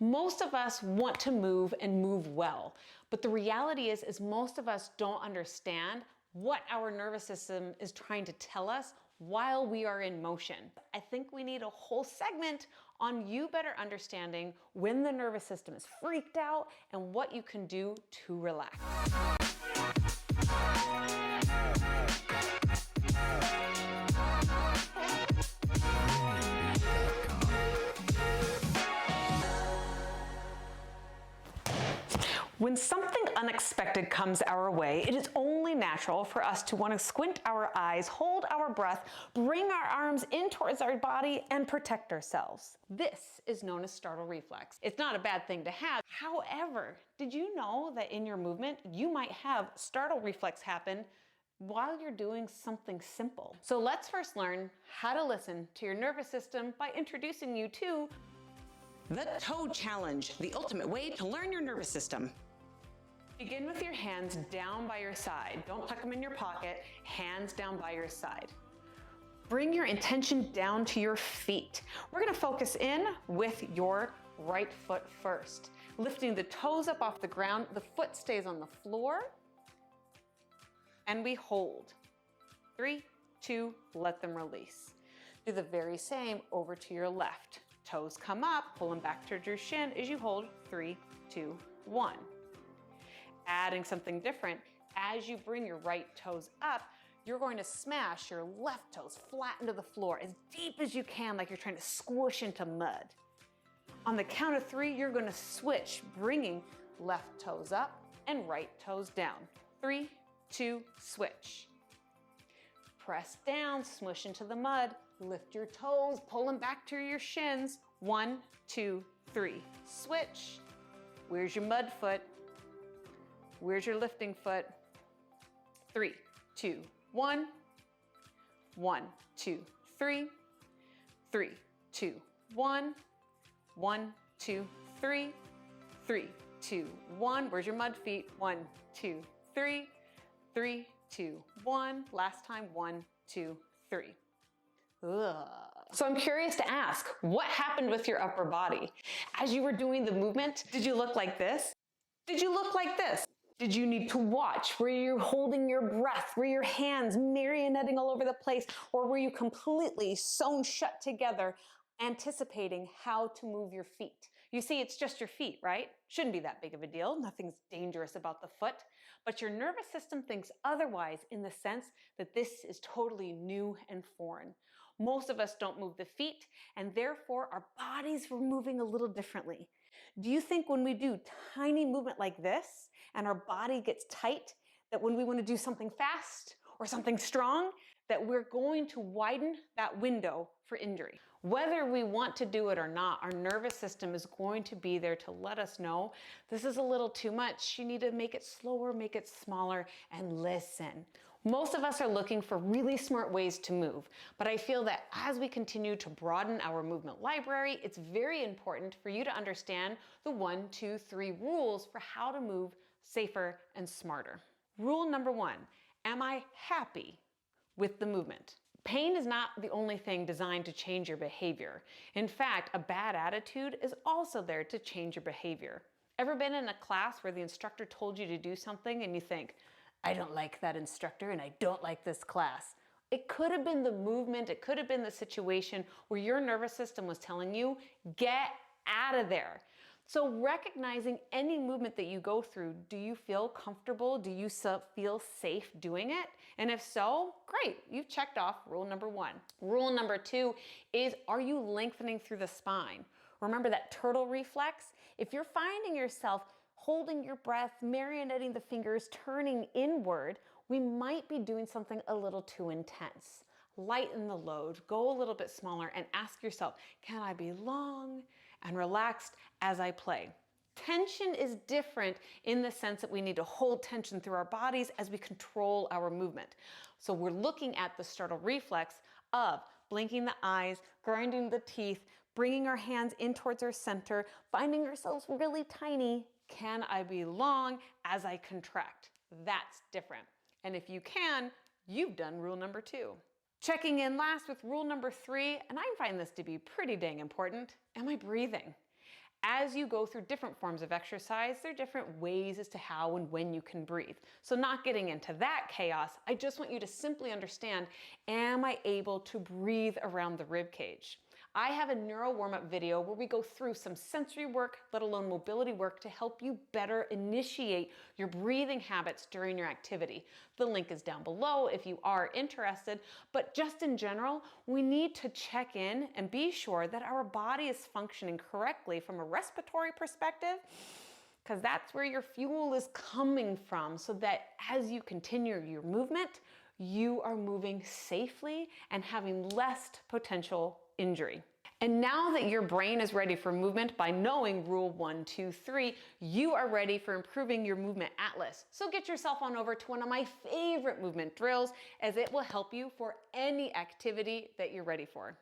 Most of us want to move and move well, but the reality is most of us don't understand what our nervous system is trying to tell us while we are in motion. I think we need a whole segment on you better understanding when the nervous system is freaked out and what you can do to relax. When something unexpected comes our way, it is only natural for us to want to squint our eyes, hold our breath, bring our arms in towards our body, and protect ourselves. This is known as startle reflex. It's not a bad thing to have. However, did you know that in your movement, you might have startle reflex happen while you're doing something simple? So let's first learn how to listen to your nervous system by introducing you to the toe challenge, the ultimate way to learn your nervous system. Begin with your hands down by your side. Don't tuck them in your pocket, hands down by your side. Bring your intention down to your feet. We're gonna focus in with your right foot first. Lifting the toes up off the ground, the foot stays on the floor, and we hold. 3, 2, let them release. Do the very same over to your left. Toes come up, pull them back towards your shin as you hold. 3, 2, 1. Adding something different, as you bring your right toes up, you're going to smash your left toes flat into the floor as deep as you can, like you're trying to squish into mud. On the count of 3, you're going to switch, bringing left toes up and right toes down. 3, 2, switch. Press down, smush into the mud, lift your toes, pull them back to your shins. 1, 2, 3, switch. Where's your mud foot? Where's your lifting foot? 3, 2, 1. 1, 2, 3. 3, 2, 1. 1, 2, 3. 3, 2, 1. Where's your mud feet? 1, 2, 3. 3, 2, 1. Last time. 1, 2, 3. Ugh. So I'm curious to ask, what happened with your upper body? As you were doing the movement, did you look like this? Did you look like this? Did you need to watch? Were you holding your breath? Were your hands marionetting all over the place? Or were you completely sewn shut together, anticipating how to move your feet? You see, it's just your feet, right? Shouldn't be that big of a deal. Nothing's dangerous about the foot. But your nervous system thinks otherwise in the sense that this is totally new and foreign. Most of us don't move the feet, and therefore our bodies were moving a little differently. Do you think when we do tiny movement like this and our body gets tight, that when we want to do something fast or something strong, that we're going to widen that window for injury? Whether we want to do it or not, our nervous system is going to be there to let us know this is a little too much. You need to make it slower, make it smaller, and listen. Most of us are looking for really smart ways to move, but I feel that as we continue to broaden our movement library, it's very important for you to understand the 1, 2, 3 rules for how to move safer and smarter. Rule number 1, am I happy with the movement? Pain is not the only thing designed to change your behavior. In fact, a bad attitude is also there to change your behavior. Ever been in a class where the instructor told you to do something and you think, I don't like that instructor and I don't like this class? It could have been the movement, it could have been the situation where your nervous system was telling you, get out of there. So recognizing any movement that you go through, do you feel comfortable? Do you feel safe doing it? And if so, great, you've checked off rule number 1. Rule number 2 is, are you lengthening through the spine? Remember that turtle reflex? If you're finding yourself holding your breath, marionetting the fingers, turning inward, we might be doing something a little too intense. Lighten the load, go a little bit smaller, and ask yourself, can I be long and relaxed as I play? Tension is different in the sense that we need to hold tension through our bodies as we control our movement. So we're looking at the startle reflex of blinking the eyes, grinding the teeth, bringing our hands in towards our center, finding ourselves really tiny. Can I be long as I contract? That's different. And if you can, you've done rule number 2. Checking in last with rule number 3, and I find this to be pretty dang important. Am I breathing? As you go through different forms of exercise, there are different ways as to how and when you can breathe. So not getting into that chaos, I just want you to simply understand, am I able to breathe around the rib cage? I have a neuro warm-up video where we go through some sensory work, let alone mobility work, to help you better initiate your breathing habits during your activity. The link is down below if you are interested, but just in general, we need to check in and be sure that our body is functioning correctly from a respiratory perspective, because that's where your fuel is coming from, so that as you continue your movement, you are moving safely and having less potential injury. And now that your brain is ready for movement by knowing rule 1, 2, 3, you are ready for improving your movement atlas. So get yourself on over to one of my favorite movement drills, as it will help you for any activity that you're ready for.